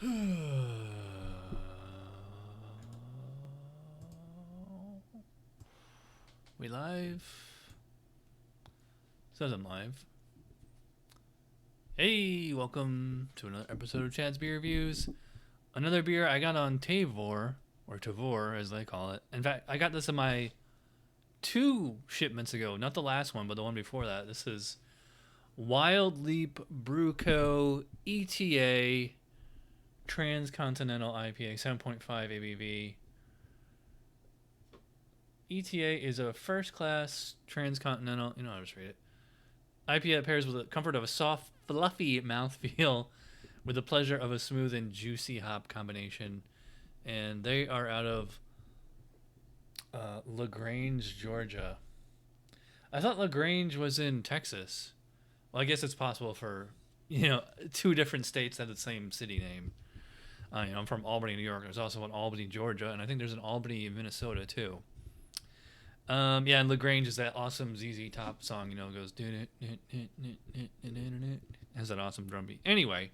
We live? Says I'm live. Hey, welcome to another episode of Chad's Beer Reviews. Another beer I got on Tavor, or Tavor as they call it. In fact, I got this in my 2 shipments ago. Not the last one, but the one before that. This is Wild Leap Brew Co. ETA Transcontinental IPA, 7.5 ABV. ETA is a first-class transcontinental, I'll just read it. IPA that pairs with the comfort of a soft, fluffy mouthfeel with the pleasure of a smooth and juicy hop combination. And they are out of LaGrange, Georgia. I thought LaGrange was in Texas. Well, I guess it's possible for, 2 different states that have the same city name. I'm from Albany, New York. There's also an Albany, Georgia, and I think there's an Albany, Minnesota, too. And LaGrange is that awesome ZZ Top song, goes has that awesome drum beat. Anyway,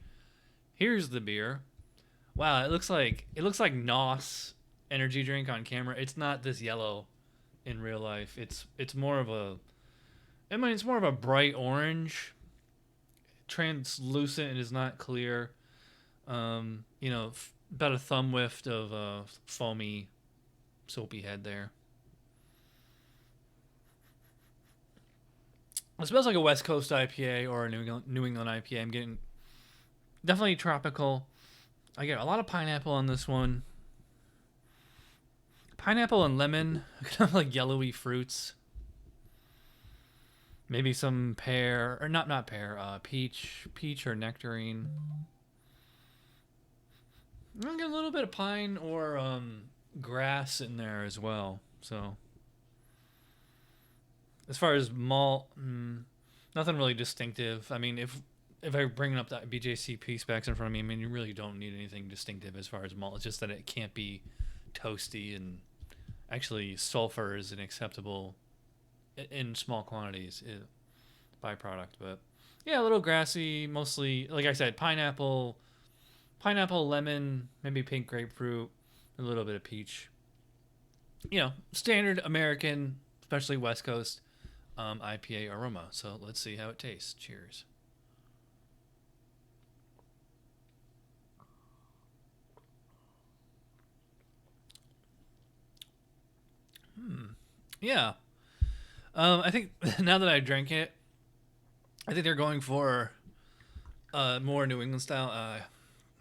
here's the beer. Wow, it looks like NOS energy drink on camera. It's not this yellow in real life. It's more of a bright orange, translucent and is not clear. About a thumb width of foamy, soapy head there. It smells like a West Coast IPA or a New England IPA. I'm getting definitely tropical. I get a lot of pineapple on this one. Pineapple and lemon, kind of like yellowy fruits. Maybe some pear, or not pear, peach or nectarine. I'm getting a little bit of pine or grass in there as well. So as far as malt, nothing really distinctive. I mean, if I bring up that BJCP specs in front of me, you really don't need anything distinctive as far as malt. It's just that it can't be toasty, and actually sulfur is an acceptable in small quantities byproduct. But yeah, a little grassy, mostly, like I said, pineapple, lemon, maybe pink grapefruit, a little bit of peach. Standard American, especially West Coast IPA aroma. So let's see how it tastes. Cheers. Yeah. I think now that I drank it, I think they're going for more New England style.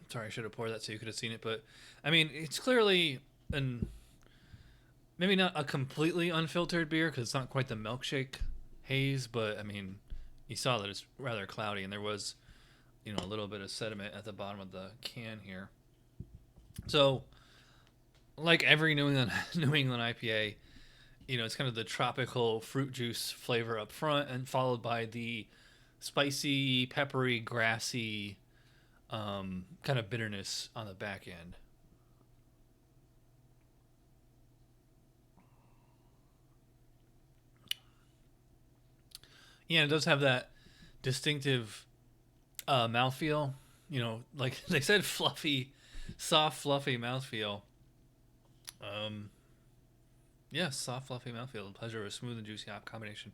Sorry, I should have poured that so you could have seen it. But, it's clearly maybe not a completely unfiltered beer because it's not quite the milkshake haze. But, you saw that it's rather cloudy, and there was, a little bit of sediment at the bottom of the can here. So, like every New England IPA, it's kind of the tropical fruit juice flavor up front, and followed by the spicy, peppery, grassy kind of bitterness on the back end. Yeah, it does have that distinctive mouthfeel. Like they said, soft, fluffy mouthfeel. Soft, fluffy mouthfeel. The pleasure of a smooth and juicy hop combination.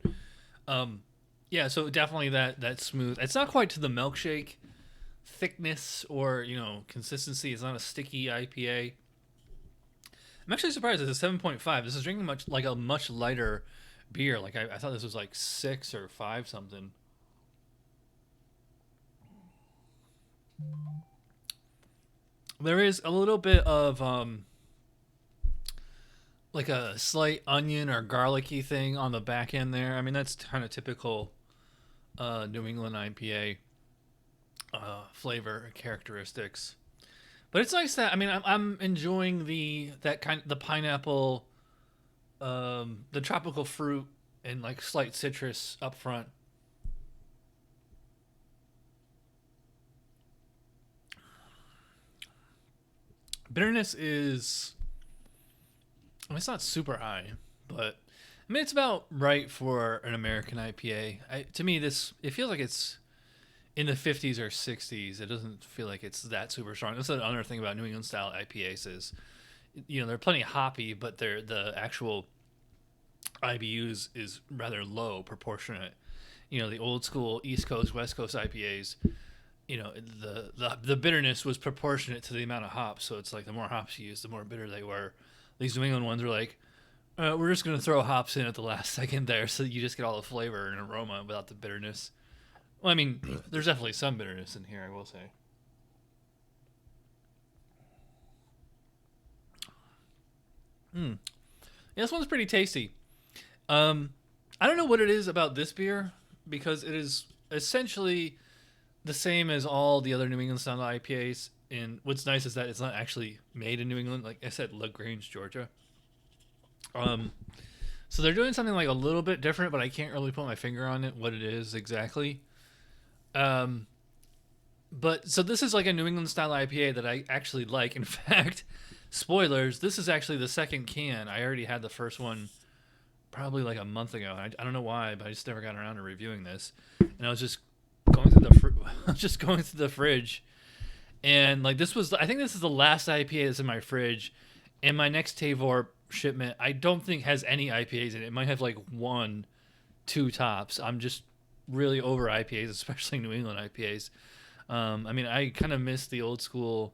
So definitely that smooth. It's not quite to the milkshake thickness or, consistency. It's not a sticky IPA. I'm actually surprised it's a 7.5. This is drinking a much lighter beer. Like I thought this was like 6 or 5 something. There is a little bit of like a slight onion or garlicky thing on the back end there. That's kind of typical New England IPA flavor characteristics. But it's nice that I'm enjoying the pineapple, the tropical fruit, and like slight citrus up front. Bitterness is, it's not super high, but it's about right for an American IPA. To me, it feels like it's in the 50s or 60s. It doesn't feel like it's that super strong. That's another thing about New England style IPAs is, they're plenty hoppy, but the actual IBUs is rather low proportionate. The old school East Coast, West Coast IPAs, the bitterness was proportionate to the amount of hops. So it's like the more hops you use, the more bitter they were. These New England ones are like, we're just going to throw hops in at the last second there so that you just get all the flavor and aroma without the bitterness. Well, I mean, there's definitely some bitterness in here, I will say. Yeah, this one's pretty tasty. I don't know what it is about this beer because it is essentially the same as all the other New England style IPAs. And what's nice is that it's not actually made in New England. Like I said, LaGrange, Georgia. So they're doing something like a little bit different, but I can't really put my finger on it, what it is exactly. But so this is like a New England style IPA that I actually like. In fact, spoilers, this is actually the second can. I already had the first one probably like a month ago. I don't know why, but I just never got around to reviewing this. And I was just going through the fridge, and like I think this is the last IPA that's in my fridge, and my next Tavor shipment I don't think has any IPAs in it. It might have like 1, 2 tops. I'm just really over IPAs, especially New England IPAs. I mean, I kind of miss the old school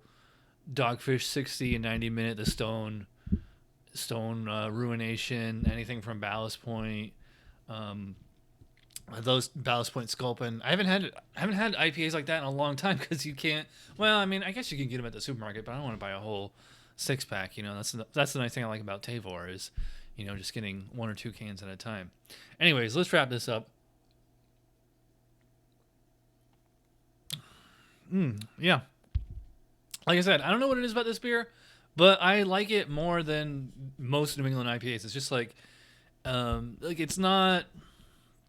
Dogfish 60 and 90 minute, the Stone Ruination, anything from Ballast Point, those Ballast Point Sculpin. I haven't had IPAs like that in a long time because you can't. Well, I mean, I guess you can get them at the supermarket, but I don't want to buy a whole 6-pack. That's the nice thing I like about Tavor is, just getting 1 or 2 cans at a time. Anyways, let's wrap this up. Yeah. Like I said, I don't know what it is about this beer, but I like it more than most New England IPAs. It's just like it's not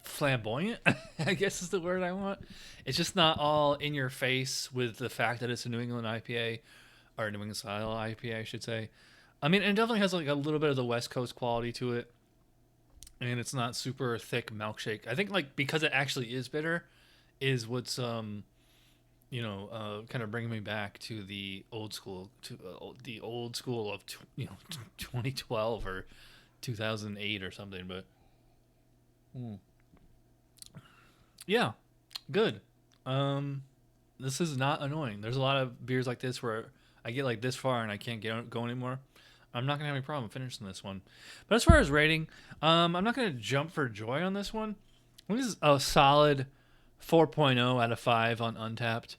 flamboyant, I guess is the word I want. It's just not all in your face with the fact that it's a New England IPA, or a New England style IPA, I should say. I mean, it definitely has like a little bit of the West Coast quality to it, and it's not super thick milkshake. I think like because it actually is bitter, is what's kind of bringing me back to the old school, of 2012 or 2008 or something. But yeah, good. This is not annoying. There's a lot of beers like this where I get like this far and I can't go anymore. I'm not gonna have any problem finishing this one. But as far as rating, I'm not gonna jump for joy on this one. This is a solid 4.0 out of 5 on Untappd.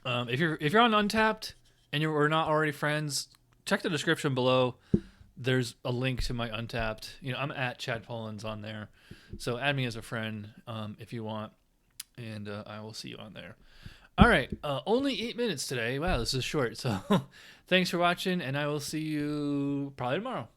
If you're on Untappd and we're not already friends, check the description below. There's a link to my Untappd. I'm at Chad Pollins on there, so add me as a friend if you want, and I will see you on there. All right, only 8 minutes today. Wow, this is short. So thanks for watching, and I will see you probably tomorrow.